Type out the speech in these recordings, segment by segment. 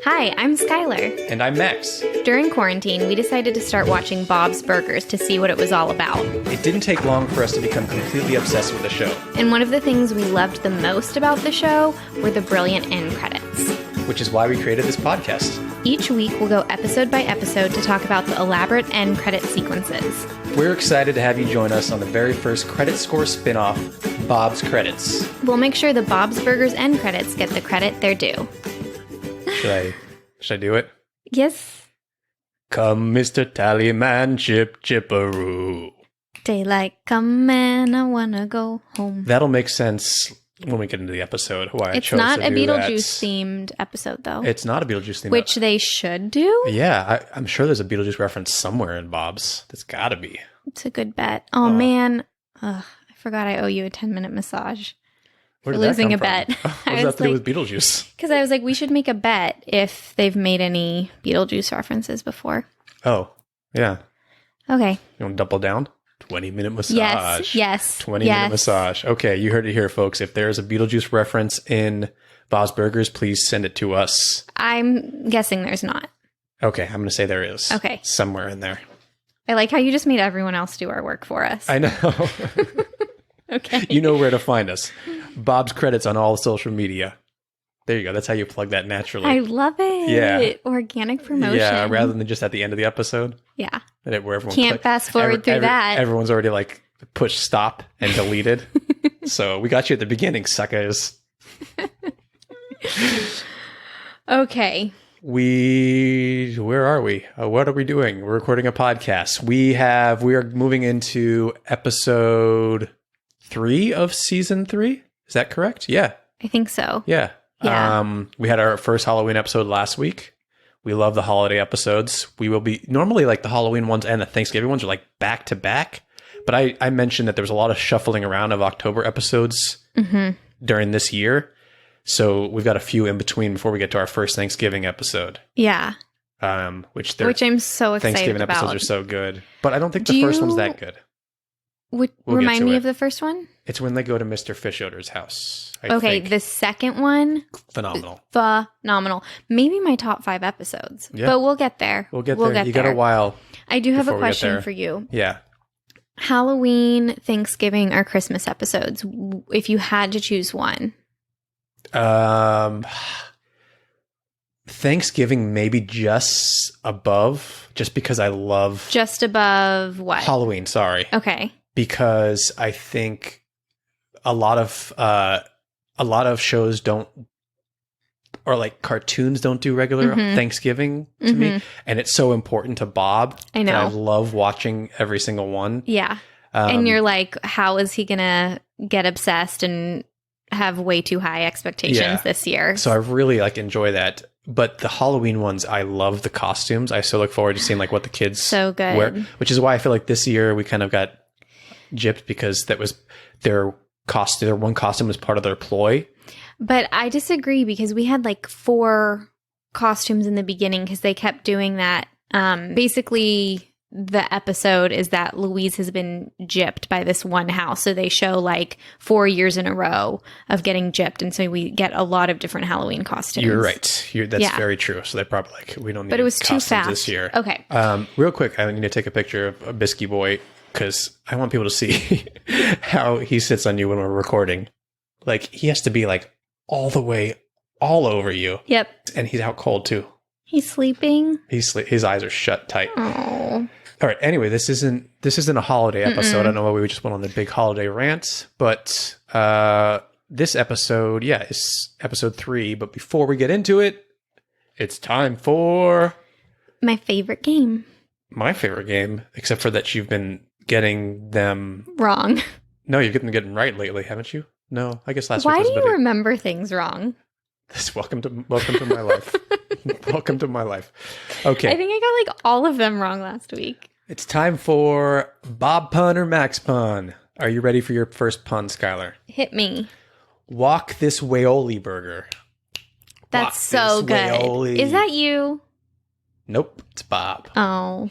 Hi, I'm Skylar. And I'm Max. During quarantine, we decided to start watching Bob's Burgers to see what it was all about. It didn't take long for us to become completely obsessed with the show. And one of the things we loved the most about the show were the brilliant end credits. Which is why we created this podcast. Each week, we'll go episode by episode to talk about the elaborate end credit sequences. We're excited to have you join us on the very first credit score spinoff, Bob's Credits. We'll make sure the Bob's Burgers end credits get the credit they're due. Should I do it? Yes. Come, Mr. Tallyman, chip chipperoo. Daylight come and I wanna go home. That'll make sense when we get into the episode. Why It's not a Beetlejuice-themed episode, though. It's not a Beetlejuice-themed Which they should do. Yeah, I'm sure there's a Beetlejuice reference somewhere in Bob's. That's gotta be. It's a good bet. Oh, man. Ugh, I forgot I owe you a 10-minute massage. Where For did losing that come a bet. From? What does that have to do with Beetlejuice? Because I was like, we should make a bet if they've made any Beetlejuice references before. Oh, yeah. Okay. You want to double down? 20-minute massage. Yes. 20-minute massage. Okay, you heard it here, folks. If there's a Beetlejuice reference in Bob's Burgers, please send it to us. I'm guessing there's not. Okay, I'm going to say there is. Okay. Somewhere in there. I like how you just made everyone else do our work for us. I know. Okay. You know where to find us. Bob's Credits on all social media. There you go. That's how you plug that naturally. I love it. Yeah. Organic promotion. Yeah, rather than just at the end of the episode. Yeah. Where everyone Can't fast forward through that. Everyone's already like push stop and deleted. So we got you at the beginning, suckers. Okay. Where are we? What are we doing? We're recording a podcast. We are moving into episode 3 of season 3. Is that correct? Yeah. I think so. Yeah. Yeah. We had our first Halloween episode last week. We love the holiday episodes. We will be normally like the Halloween ones and the Thanksgiving ones are like back to back. But I mentioned that there was a lot of shuffling around of October episodes during this year. So we've got a few in between before we get to our first Thanksgiving episode. Yeah. Which I'm so excited Thanksgiving about. episodes are so good. But I don't think the first one's that good. Remind me of the first one? It's when they go to Mr. Fischoder's house. I think. The second one? Phenomenal. Phenomenal. Maybe my top 5 episodes. Yeah. But we'll get there. We'll get there. You got a while. I do have a before we get question there. for you. Yeah. Halloween, Thanksgiving, or Christmas episodes, if you had to choose one. Thanksgiving maybe just above, just because I love Just above what? Halloween. Sorry, Okay. because I think a lot of shows don't, or like cartoons don't do regular Thanksgiving to me, and it's so important to Bob. I know. And I love watching every single one. Yeah. And you're like, how is he going to get obsessed and have way too high expectations this year? So I really enjoy that. But the Halloween ones, I love the costumes. I so look forward to seeing what the kids So good. wear, which is why I feel like this year we kind of got gypped because that was their costume. Their one costume was part of their ploy. But I disagree because we had 4 costumes in the beginning because they kept doing that. Basically, the episode is that Louise has been gypped by this one house. So they show 4 years in a row of getting gypped. And so we get a lot of different Halloween costumes. You're right. That's very true. So they probably we don't need but it was costumes too fast this year. Okay. Real quick, I need to take a picture of a Bisky Boy because I want people to see how he sits on you when we're recording. He has to be all the way all over you. Yep. And he's out cold too. He's sleeping. His eyes are shut tight. Oh. All right. Anyway, this isn't a holiday episode. I don't know why we just went on the big holiday rant, but this episode, is episode 3. But before we get into it, it's time for My favorite game. my favorite game, except for that you've been getting them Wrong. No, you've been getting right lately, haven't you? No, I guess last Why week was do you remember things wrong? Welcome to my life. Welcome to my life. Okay. I think I got all of them wrong last week. It's time for Bob Pun or Max Pun. Are you ready for your first pun, Skylar? Hit me. Walk this Waioli burger. That's so good. Waioli. Is that you? Nope, it's Bob. Oh.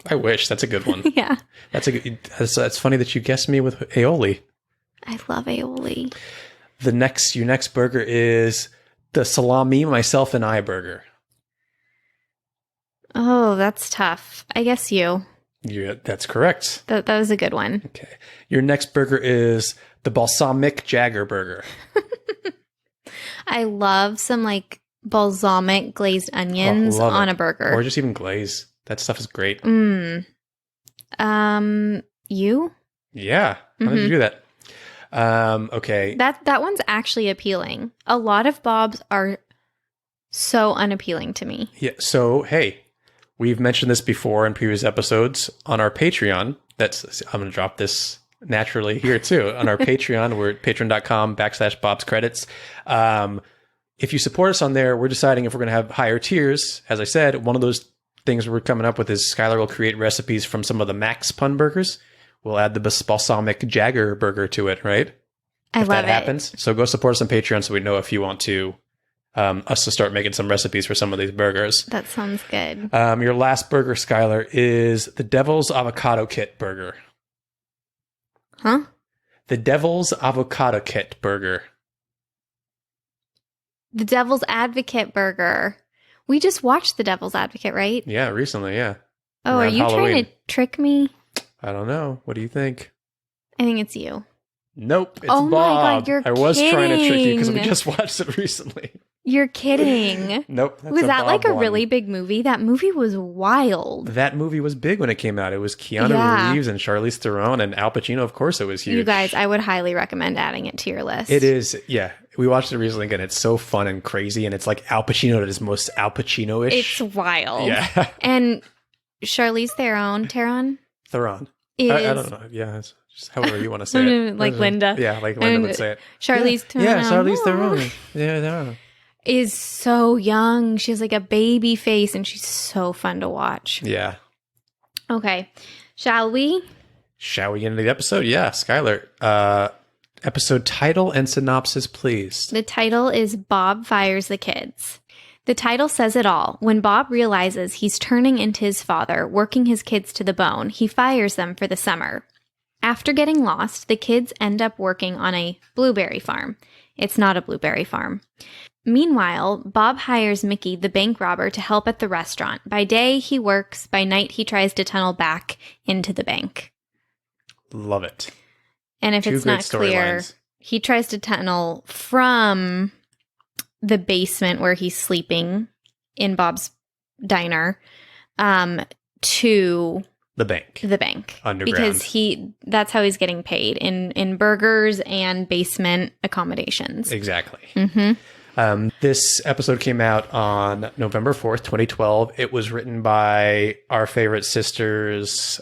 I wish. That's a good one. Yeah. That's funny that you guessed me with aioli. I love aioli. Your next burger is the salami, myself, and I burger. Oh, that's tough. I guess you. Yeah, that's correct. That was a good one. Okay. Your next burger is the balsamic Jagger burger. I love some like balsamic glazed onions on a burger. Or just even glaze. That stuff is great. You? Yeah. How did you do that? Okay. That one's actually appealing. A lot of Bob's are so unappealing to me. Yeah. So, hey, we've mentioned this before in previous episodes on our Patreon. I'm going to drop this naturally here too. On our Patreon, we're at patreon.com/Bob's Credits. If you support us on there, we're deciding if we're going to have higher tiers. As I said, one of those things we're coming up with is Skylar will create recipes from some of the Max Pun burgers. We'll add the balsamic Jagger burger to it, right? I love it. If that happens. So go support us on Patreon so we know if you want to us to start making some recipes for some of these burgers. That sounds good. Your last burger, Skylar, is the Devil's Avocado Kit burger. Huh? The Devil's Avocado Kit burger. The Devil's Advocate burger. We just watched The Devil's Advocate, right? Yeah, recently, yeah. Oh, are you trying to trick me? I don't know. What do you think? I think it's you. Nope, it's Bob. My God, you're I was kidding. trying to trick you because we just watched it recently. You're kidding. Nope. Was that like a really big movie? That movie was wild. That movie was big when it came out. It was Keanu Reeves and Charlize Theron and Al Pacino. Of course, it was huge. You guys, I would highly recommend adding it to your list. It is, yeah. We watched it recently again. It's so fun and crazy, and it's like Al Pacino at his most Al Pacino-ish. It's wild. Yeah. And Charlize Theron is, I don't know. Yeah, it's just however you want to say it. Like Linda. Yeah, like Linda would say it. Charlize Theron. Yeah, Charlize Theron. Yeah. Is so young. She has like a baby face and she's so fun to watch. Yeah. Okay. Shall we? Shall we get into the episode? Yeah, Skylar. Episode title and synopsis, please. The title is Bob Fires the Kids. The title says it all. When Bob realizes he's turning into his father, working his kids to the bone, he fires them for the summer. After getting lost, the kids end up working on a blueberry farm. It's not a blueberry farm. Meanwhile, Bob hires Mickey, the bank robber, to help at the restaurant. By day, he works. By night, he tries to tunnel back into the bank. Love it. And if it's not clear, he tries to tunnel from the basement where he's sleeping in Bob's diner to the bank. Underground. Because that's how he's getting paid in burgers and basement accommodations. Exactly. Mm-hmm. This episode came out on November 4th, 2012. It was written by our favorite sisters,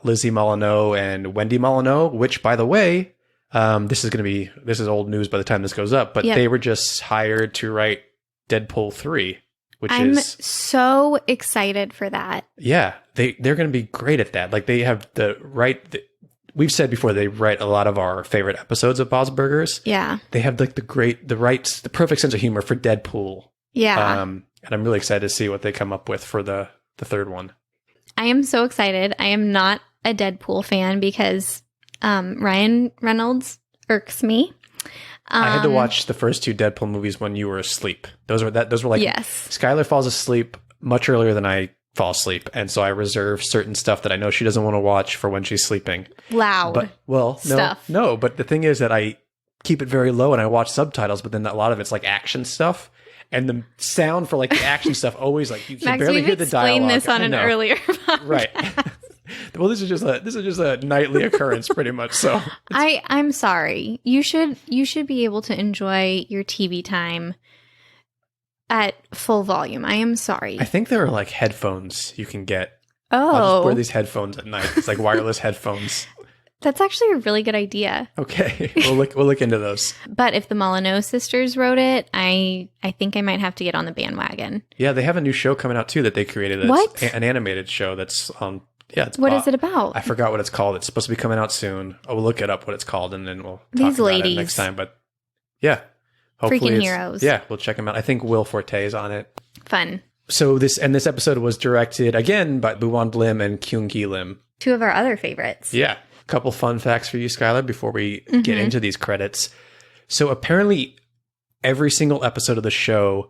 Lizzie Molyneux and Wendy Molyneux, which, by the way, this is old news by the time this goes up, but they were just hired to write Deadpool 3, I'm so excited for that. Yeah, they're going to be great at that. Like, they have we've said before, they write a lot of our favorite episodes of Bob's Burgers. Yeah. They have like the perfect sense of humor for Deadpool. Yeah. And I'm really excited to see what they come up with for the third one. I am so excited. I am not a Deadpool fan because Ryan Reynolds irks me. I had to watch the first two Deadpool movies when you were asleep. Those were like, yes. Skylar falls asleep much earlier than I fall asleep, and so I reserve certain stuff that I know she doesn't want to watch for when she's sleeping. Loud. No, but the thing is that I keep it very low and I watch subtitles, but then a lot of it's like action stuff, and the sound for like the action stuff always like you can barely hear the dialogue. Max, we've explained this on an earlier podcast. Right. Well, this is just a nightly occurrence, pretty much. So I'm sorry. You should be able to enjoy your TV time at full volume. I am sorry. I think there are like headphones you can get. Oh, I'll just wear these headphones at night. It's like wireless headphones. That's actually a really good idea. Okay, we'll look into those. But if the Molyneux sisters wrote it, I think I might have to get on the bandwagon. Yeah, they have a new show coming out too that they created. What? An animated show that's on. Yeah, what is it about? I forgot what it's called. It's supposed to be coming out soon. We'll look it up what it's called, and then we'll talk about it next time. But yeah, hopefully freaking heroes. Yeah, we'll check them out. I think Will Forte is on it. Fun. So this episode was directed again by Buwan Lim and Kyung Gi Lim, two of our other favorites. Yeah, a couple fun facts for you, Skylar, before we get into these credits. So apparently, every single episode of the show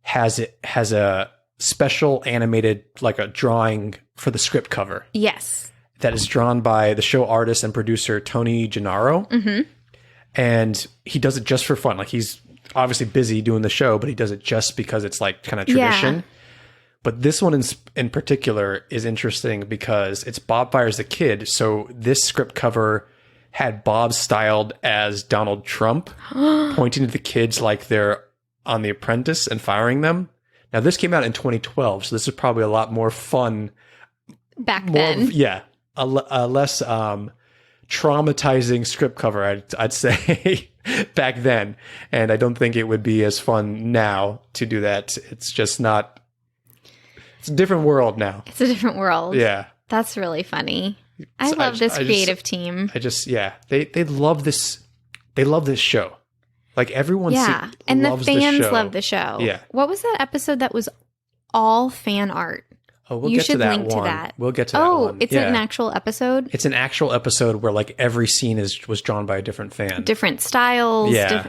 has a special animated, like a drawing for the script cover. Yes. That is drawn by the show artist and producer Tony Gennaro. Mm-hmm. And he does it just for fun. Like, he's obviously busy doing the show, but he does it just because it's like kind of tradition. Yeah. But this one in particular is interesting because it's Bob fires the kid. So this script cover had Bob styled as Donald Trump, pointing to the kids like they're on The Apprentice and firing them. Now, this came out in 2012, so this is probably a lot more fun. Back then. Yeah. A less traumatizing script cover, I'd say, back then. And I don't think it would be as fun now to do that. It's just not... It's a different world now. It's a different world. Yeah. That's really funny. I love this creative team. They love this. They love this show. Like, everyone and the fans love the show. Yeah. What was that episode that was all fan art? Oh, we'll get to that one. We'll get to that one. Oh, it's an actual episode? It's an actual episode where, like, every scene was drawn by a different fan. Different styles. Yeah.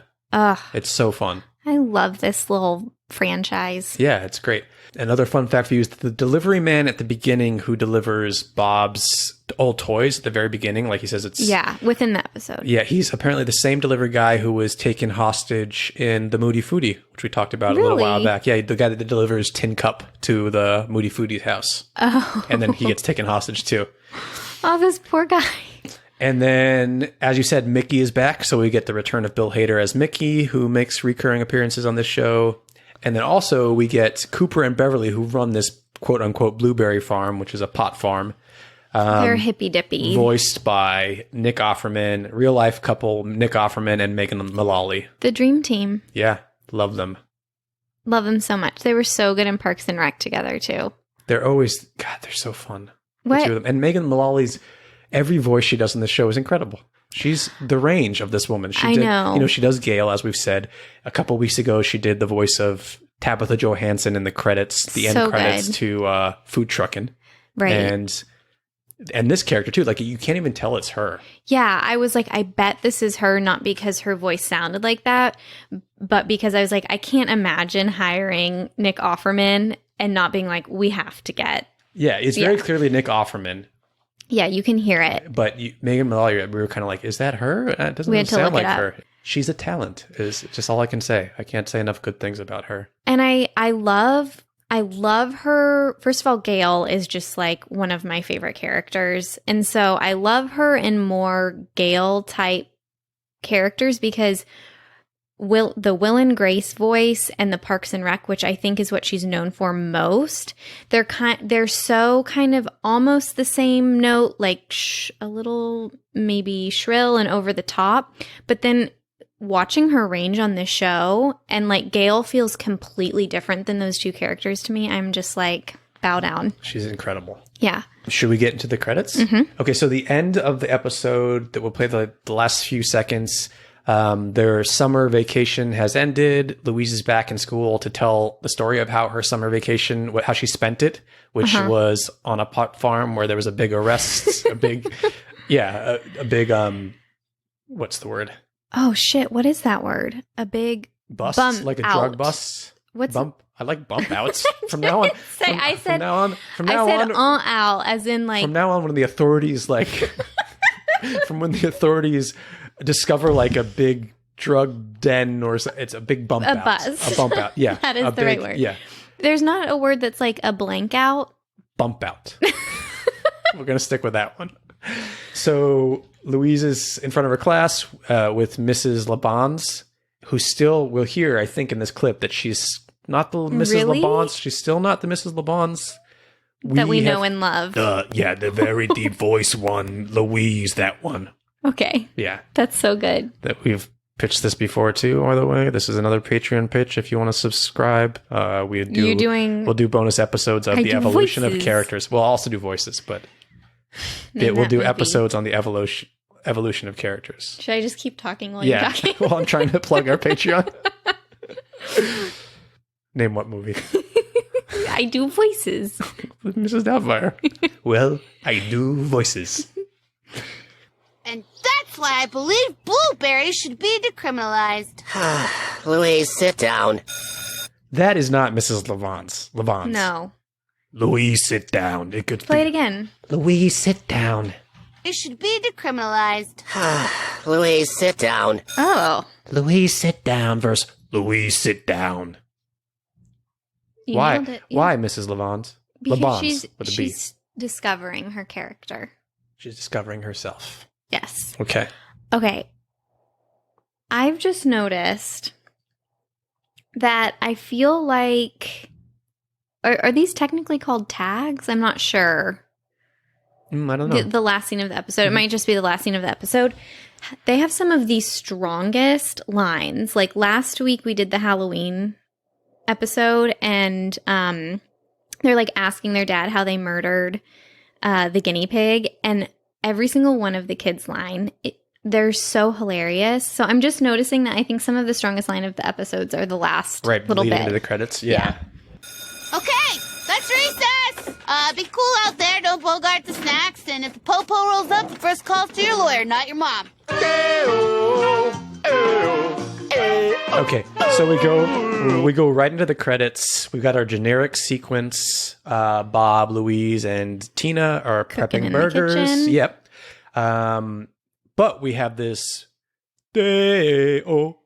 It's so fun. I love this little franchise. Yeah, it's great. Another fun fact for you is the delivery man at the beginning who delivers Bob's old toys at the very beginning, like he says it's... Yeah, within the episode. Yeah, he's apparently the same delivery guy who was taken hostage in the Moody Foodie, which we talked about a little while back. Yeah, the guy that delivers Tin Cup to the Moody Foodie's house. Oh. And then he gets taken hostage too. Oh, this poor guy. And then, as you said, Mickey is back, so we get the return of Bill Hader as Mickey, who makes recurring appearances on this show. And then also we get Cooper and Beverly, who run this quote-unquote blueberry farm, which is a pot farm. They're hippy-dippy. Voiced by Nick Offerman, real-life couple Nick Offerman and Megan Mullally. The dream team. Yeah, love them. Love them so much. They were so good in Parks and Rec together, too. They're always... God, they're so fun. What? The two of them. And Megan Mullally's... Every voice she does in the show is incredible. She's the range of this woman. I know. You know, she does Gail, as we've said. A couple weeks ago, she did the voice of Tabitha Johansson in the credits, the end credits to Food Truckin'. Right. And this character, too. Like, you can't even tell it's her. Yeah, I was like, I bet this is her, not because her voice sounded like that, but because I was like, I can't imagine hiring Nick Offerman and not being like, we have to get... Yeah, it's very clearly Nick Offerman. Yeah, you can hear it. But Megan Mullally, we were kind of like, is that her? It doesn't even sound like her. She's a talent, is just all I can say. I can't say enough good things about her. And I love her. First of all, Gail is just like one of my favorite characters. And so I love her in more Gail type characters because the Will and Grace voice and the Parks and Rec, which I think is what she's known for most, they're so kind of almost the same note, like a little maybe shrill and over the top. But then watching her range on this show, and like Gail feels completely different than those two characters to me. I'm just like, bow down. She's incredible. Yeah. Should we get into the credits? Mm-hmm. Okay, so the end of the episode that we'll play the last few seconds. Their summer vacation has ended. Louise is back in school to tell the story of how her summer vacation, how she spent it, which was on a pot farm where there was a big arrest, a big, what's the word? Oh shit! What is that word? A big bust, bump like a out. drug bust. What's bump? I like bump outs. From now on, I said out, as in like from now on, when the authorities discover like a big drug den or it's a big bump out. Buzz. A bump out. Yeah. That is the right word. Yeah. There's not a word that's like a blank out. Bump out. We're going to stick with that one. So Louise is in front of her class with Mrs. LeBons, who still will hear, I think, in this clip that she's not the Mrs. LeBons. She's still not the Mrs. LeBons that we know and love. The very deep voice one, Louise, that one. Okay. Yeah. That's so good. That we've pitched this before too, by the way. This is another Patreon pitch if you want to subscribe. We'll do bonus episodes of the evolution of characters. We'll also do voices, but we'll do episodes on the evolution of characters. Should I just keep talking while you're talking? Well, I'm trying to plug our Patreon. Name what movie? I do voices. Mrs. Doubtfire. Well, I do voices. And that's why I believe blueberries should be decriminalized. Louise, sit down. That is not Mrs. Levans. No. Louise, sit down. It could Play it again. Louise, sit down. It should be decriminalized. Louise, sit down. Oh. Louise, sit down versus Louise, sit down. You Why? nailed it. Why, Mrs. Levans? Because Levans with a B. she's discovering her character. She's discovering herself. Yes. Okay. Okay. I've just noticed that I feel like... Are these technically called tags? I'm not sure. I don't know. The last scene of the episode. It might just be the last scene of the episode. They have some of the strongest lines. Like last week we did the Halloween episode and they're like asking their dad how they murdered the guinea pig. And every single one of the kids' line, they're so hilarious. So I'm just noticing that I think some of the strongest line of the episodes are the last little leading bit. into the credits. Yeah. Okay, let's recess. Be cool out there. Don't bogart the snacks. And if the popo rolls up, the first call's to your lawyer, not your mom. Okay, so we go right into the credits. We've got our generic sequence. Bob, Louise, and Tina are Cooking prepping in the burgers. kitchen. Yep. But we have this Day-O-A-O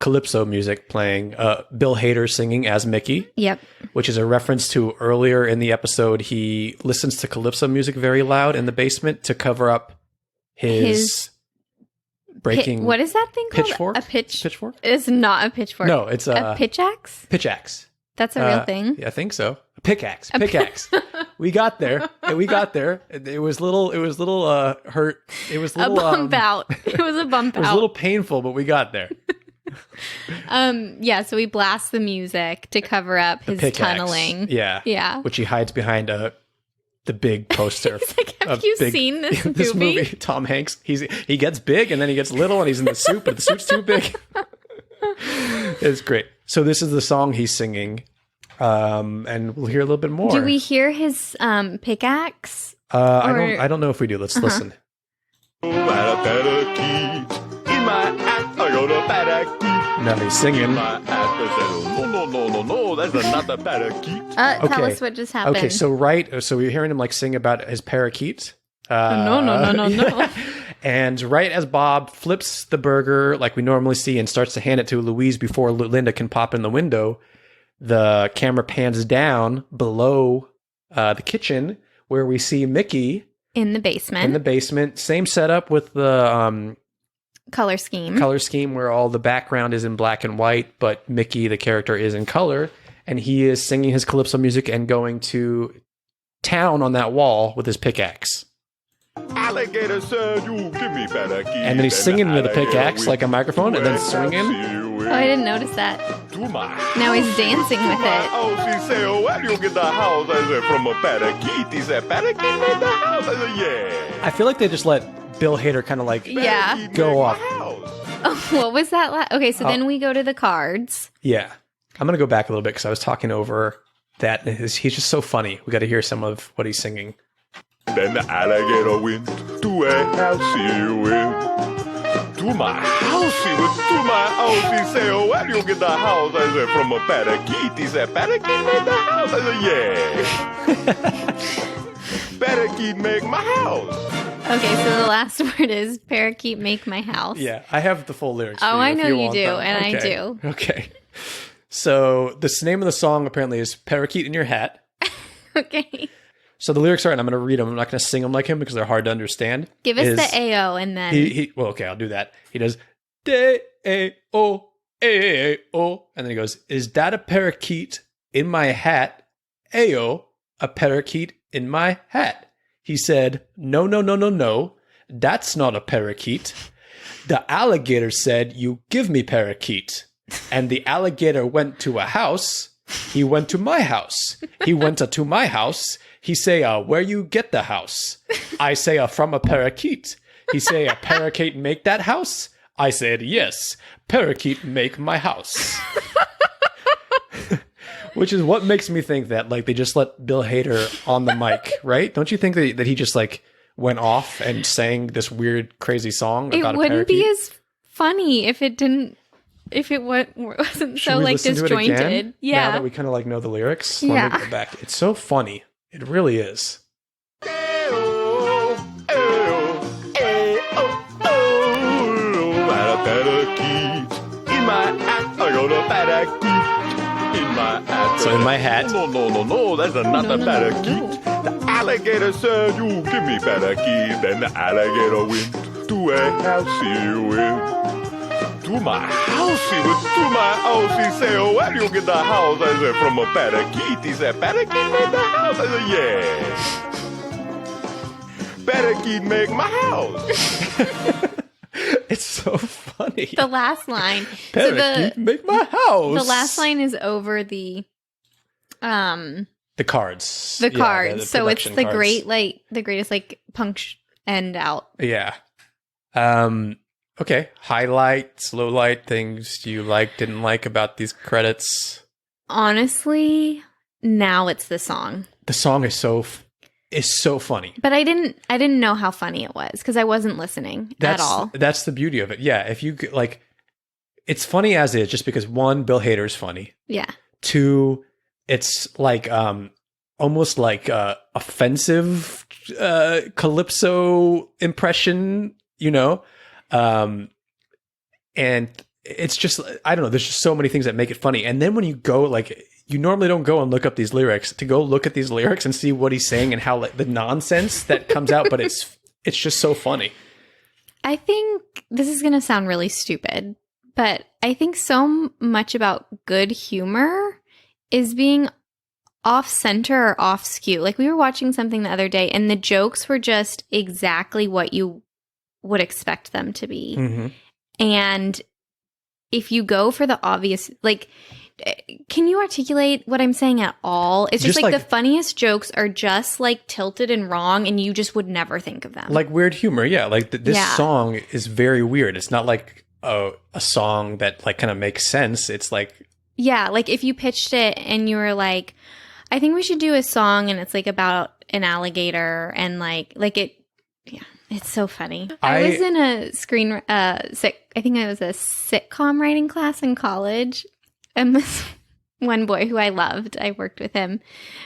calypso music playing. Bill Hader singing as Mickey. Yep. Which is a reference to earlier in the episode. He listens to calypso music very loud in the basement to cover up his breaking. What is that thing called? Pitchfork? A Pitchfork? It's not a pitchfork. No, it's a pitch axe. Pitch axe. That's a real thing. Yeah, I think so. A pickaxe. Pickaxe. We got there. We got there. It was little hurt. It was little, a bump out. It was a bump It was out. a little painful, but we got there. Yeah, so we blast the music to cover up his Pickaxe. tunneling. Yeah. Yeah. Which he hides behind the big poster. It's like, have you seen this movie? This movie, Tom Hanks. He gets big and then he gets little and he's in the suit, but the suit's too big. It's great. So this is the song he's singing. And we'll hear a little bit more. Do we hear his pickaxe? I don't know if we do. Let's listen. Now he's singing. No, that's not a parakeet. Tell us what just happened. Okay, so we're hearing him like sing about his parakeet. No. And right as Bob flips the burger like we normally see and starts to hand it to Louise before Linda can pop in the window, the camera pans down below the kitchen where we see Mickey in the basement. Same setup with the color scheme where all the background is in black and white, but Mickey, the character, is in color. And he is singing his calypso music and going to town on that wall with his pickaxe. Alligator said, you give me parakeet. And then he's singing with a pickaxe like a microphone and then swinging. Oh, I didn't notice that. Now he's dancing with it. Oh, she said, oh, where do you get the house? I said, from a parakeet. He said, parakeet made the house. I said, yeah. I feel like they just let Bill Hader kind of like go off. Oh, what was that? Okay, so then we go to the cards. Yeah. I'm going to go back a little bit because I was talking over that. He's just so funny. We got to hear some of what he's singing. Then the alligator went to a house he went. To my house he went. To my house he said, oh, where do you get the house? I said, from a parakeet. He said, parakeet made the house. I said, yeah. Parakeet make my house. Okay, so the last word is parakeet make my house. Yeah, I have the full lyrics. Oh, I know you do, them. and Okay. I do. Okay. So the name of the song apparently is Parakeet in Your Hat. Okay. So the lyrics are, and I'm going to read them. I'm not going to sing them like him because they're hard to understand. Give us the AO and then... Well, okay, I'll do that. He does, D-A-O, A-O, and then he goes, is that a parakeet in my hat? Ayo, a parakeet in my hat. He said, no, that's not a parakeet. The alligator said, you give me parakeet. And the alligator went to a house. He went to my house. He went to my house. He say, where you get the house? I say, from a parakeet. He say, a parakeet make that house? I said, yes, parakeet make my house. Which is what makes me think that like they just let Bill Hader on the mic, right? Don't you think that he just like went off and sang this weird, crazy song about a parakeet? It wouldn't be as funny if it didn't if it wasn't Should so we like listen to it again? disjointed. Now Yeah. that we kind of like know the lyrics, Yeah. let me go back. It's so funny. It really is. In my hat, I got a parakeet. In my hat. So in my hat. No, that's not No, a no, parakeet. The alligator said, you give me parakeet. Then the alligator went to a house he went. To my house he went, to my house. He said, oh, where do you get the house? I said, from a parakeet. He said, parakeet made the house. I said, yeah. Parakeet make my house. It's so funny. The last line. Parakeet make my house. The last line is over the The cards. the Yeah, cards. the So it's production the cards. the greatest like end out. Yeah. Okay. Highlights, low light, things you like, didn't like about these credits. Honestly, now it's the song. The song is so funny. But I didn't know how funny it was because I wasn't listening at all. That's the beauty of it. Yeah. If you like, it's funny as is, just because one, Bill Hader's funny. Yeah. Two, it's like almost like offensive calypso impression, you know. And it's just, I don't know, there's just so many things that make it funny. And then when you go, like, you normally don't go and look up these lyrics, to go look at these lyrics and see what he's saying and how, like, the nonsense that comes out, but it's just so funny. I think this is going to sound really stupid, but I think so much about good humor is being off center or off skew. Like, we were watching something the other day and the jokes were just exactly what you would expect them to be. Mm-hmm. And if you go for the obvious, like, can you articulate what I'm saying at all? It's just like the funniest jokes are just like tilted and wrong, and you just would never think of them. Like weird humor, yeah. Like this song is very weird. It's not like a song that like kind of makes sense. It's like, yeah, like if you pitched it and you were like, I think we should do a song, and it's like about an alligator, and like it. Yeah, it's so funny. I was in a I think it was a sitcom writing class in college, and this one boy who I loved, I worked with him.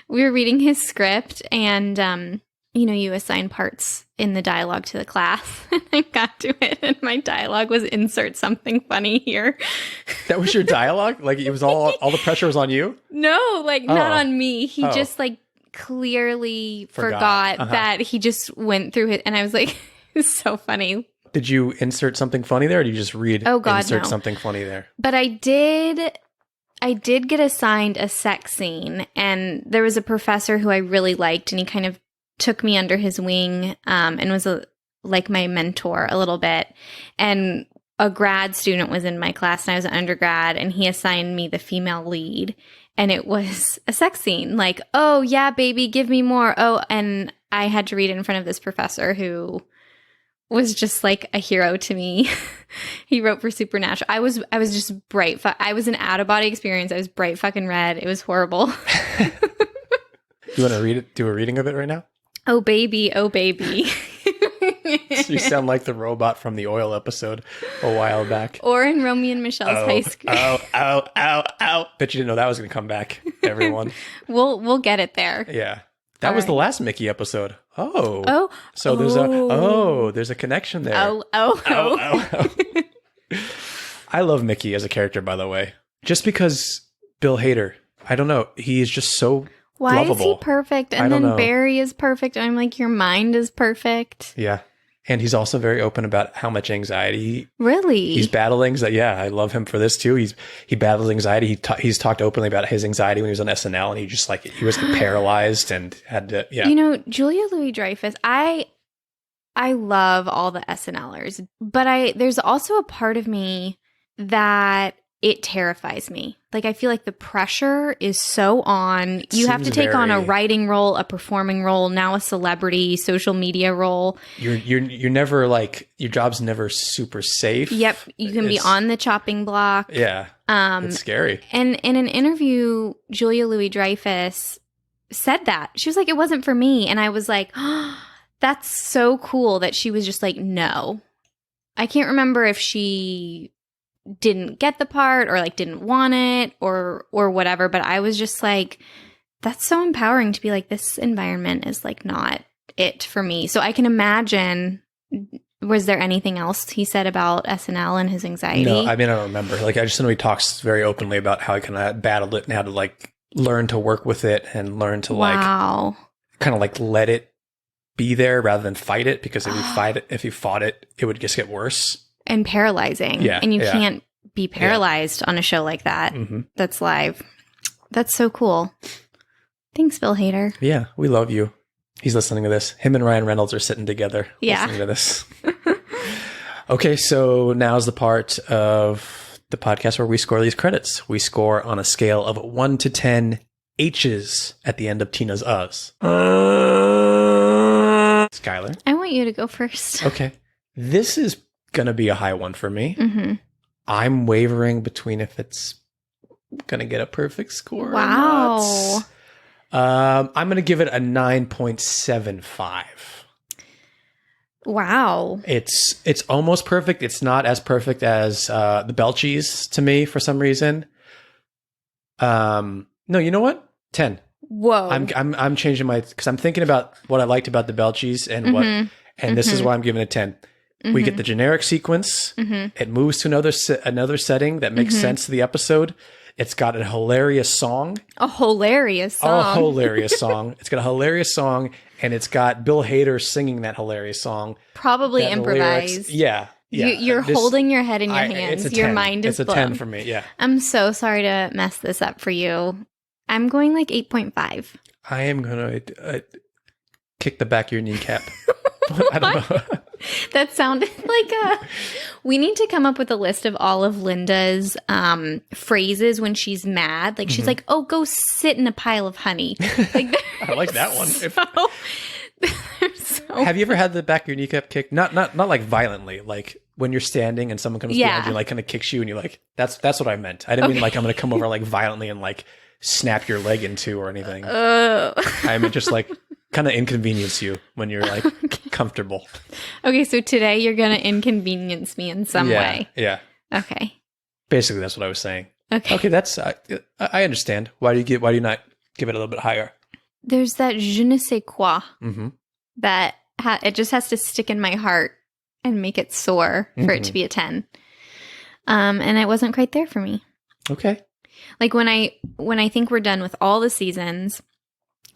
We were reading his script, and you assign parts in the dialogue to the class, and I got to it, and my dialogue was insert something funny here. that was your dialogue? Like it was all the pressure was on you? No, like not on me. He just like clearly forgot that he just went through it, and I was like, it's so funny. Did you insert something funny there, or did you just read insert no. something funny there? But I did get assigned a sex scene, and there was a professor who I really liked, and he kind of took me under his wing and was like my mentor a little bit. And a grad student was in my class, and I was an undergrad, and he assigned me the female lead. And it was a sex scene, like, oh, yeah, baby, give me more. Oh, and I had to read it in front of this professor who was just like a hero to me. He wrote for Supernatural. I was just bright. I was an out-of-body experience. I was bright fucking red. It was horrible. You want to do a reading of it right now? Oh, baby. Oh, baby. You sound like the robot from the Oil episode a while back. Or in Romeo and Michelle's high school. Ow. Bet you didn't know that was going to come back, everyone. We'll get it there. Yeah. That was the last Mickey episode. Oh. So there's a connection there. Oh. I love Mickey as a character, by the way. Just because Bill Hader, I don't know, he is just so Why lovable. is he perfect? And then Barry is perfect. And I'm like, your mind is perfect. Yeah. And he's also very open about how much anxiety really he's battling. Yeah, I love him for this too. He battles anxiety. He's talked openly about his anxiety when he was on SNL, and he was paralyzed and had to. Yeah, Julia Louis-Dreyfus. I love all the SNLers, but there's also a part of me that it terrifies me. Like, I feel like the pressure is so on. You have to take on a writing role, a performing role, now a celebrity, social media role. You're never like, your job's never super safe. Yep. You can be on the chopping block. Yeah. It's scary. And in an interview, Julia Louis-Dreyfus said that. She was like, it wasn't for me. And I was like, oh, that's so cool that she was just like, no. I can't remember if she didn't get the part or like didn't want it or whatever. But I was just like, that's so empowering to be like, this environment is like not it for me. So I can imagine, was there anything else he said about SNL and his anxiety? No, I mean, I don't remember. Like, I just know he talks very openly about how he kind of battled it and how to like learn to work with it and learn to like kind of like let it be there rather than fight it, because if you fought it, it would just get worse. And paralyzing. Yeah. And you can't be paralyzed on a show like that. That's live. That's so cool. Thanks, Bill Hader. Yeah, we love you. He's listening to this. Him and Ryan Reynolds are sitting together listening to this. Okay, so now's the part of the podcast where we score these credits. We score on a scale of 1 to 10 H's at the end of Tina's Us. Skylar? I want you to go first. Okay. This is going to be a high one for me. Mm-hmm. I'm wavering between if it's going to get a perfect score or Wow. not. I'm going to give it a 9.75. Wow. It's almost perfect. It's not as perfect as the Belchies to me for some reason. No, you know what? 10. Whoa. I'm changing my, because I'm thinking about what I liked about the Belchies and what, and this is why I'm giving it 10. We get the generic sequence. It moves to another setting that makes sense to the episode. It's got a hilarious song. A hilarious song. A hilarious song. It's got a hilarious song, and it's got Bill Hader singing that hilarious song. Probably That improvised. lyrics- yeah. You're holding your head in your hands. It's a Your 10. mind is It's a blown. 10 for me, yeah. I'm so sorry to mess this up for you. I'm going like 8.5. I am going to kick the back of your kneecap. I don't know. That sounded like we need to come up with a list of all of Linda's phrases when she's mad. Like she's like, "Oh, go sit in a pile of honey." Like I like that one. so Have you ever had the back of your kneecap kicked? Not like violently, like when you're standing and someone comes behind you and like kind of kicks you and you're like, that's what I meant. I didn't mean like I'm going to come over like violently and like snap your leg in two or anything. I mean just like kind of inconvenience you when you're like comfortable. Okay, so today you're going to inconvenience me in some way. Yeah. Okay. Basically, that's what I was saying. Okay. That's I understand. Why do you not give it a little bit higher? There's that je ne sais quoi Mm-hmm. that it just has to stick in my heart and make it sore for it to be a 10. And it wasn't quite there for me. Okay. Like when I think we're done with all the seasons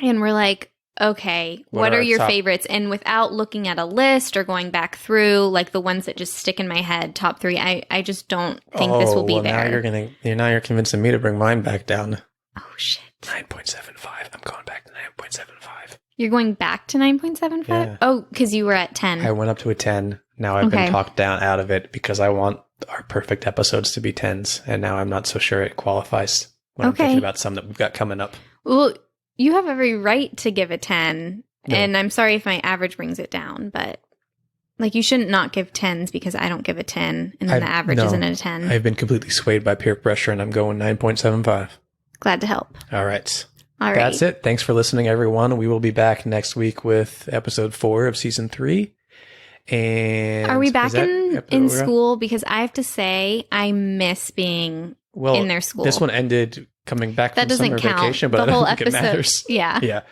and we're like, okay, what are your favorites? And without looking at a list or going back through like the ones that just stick in my head, top 3, I just don't think this will be there. Now you're convincing me to bring mine back down. Oh shit. 9.75. I'm going back to 9.75. You're going back to 9.75? Yeah. Oh, because you were at 10. I went up to a 10. Now I've been talked down out of it because I want our perfect episodes to be 10s. And now I'm not so sure it qualifies when I'm thinking about some that we've got coming up. Well, you have every right to give a 10. No. And I'm sorry if my average brings it down, but like you shouldn't not give 10s because I don't give a 10 and then the average isn't a 10. I've been completely swayed by peer pressure and I'm going 9.75. Glad to help. All right. All right. That's it. Thanks for listening, everyone. We will be back next week with episode 4 of season 3. And are we back in school? Because I have to say, I miss being in their school. This one ended coming back that from summer count. vacation, but the whole I don't think episode, it matters. Yeah.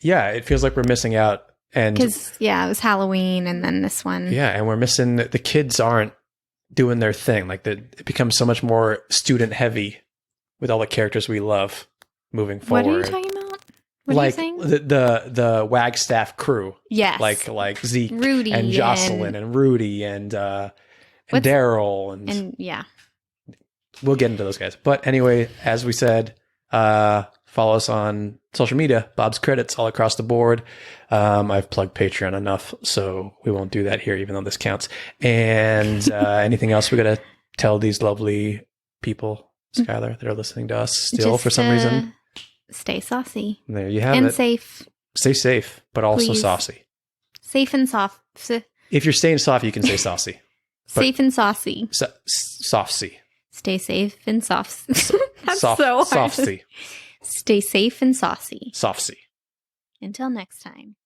Yeah. It feels like we're missing out. And because, it was Halloween and then this one. Yeah. And we're missing, the kids aren't doing their thing. Like it becomes so much more student heavy with all the characters we love moving forward. What are you talking about? What are you saying? The Wagstaff crew. Yes. Like Zeke, Rudy, and Jocelyn, and Rudy, and Daryl, and yeah. We'll get into those guys. But anyway, as we said, follow us on social media. Bob's Credits all across the board. I've plugged Patreon enough, so we won't do that here, even though this counts. And anything else we got to tell these lovely people, Skylar, that are listening to us still for some reason? Stay saucy. There you have and it. And safe. Stay safe, but also Please. saucy. Safe and soft. If you're staying soft, you can say saucy. Safe and saucy. Softsy. Stay safe and soft. That's so hard. Softsy. Stay safe and saucy. Softsy. Until next time.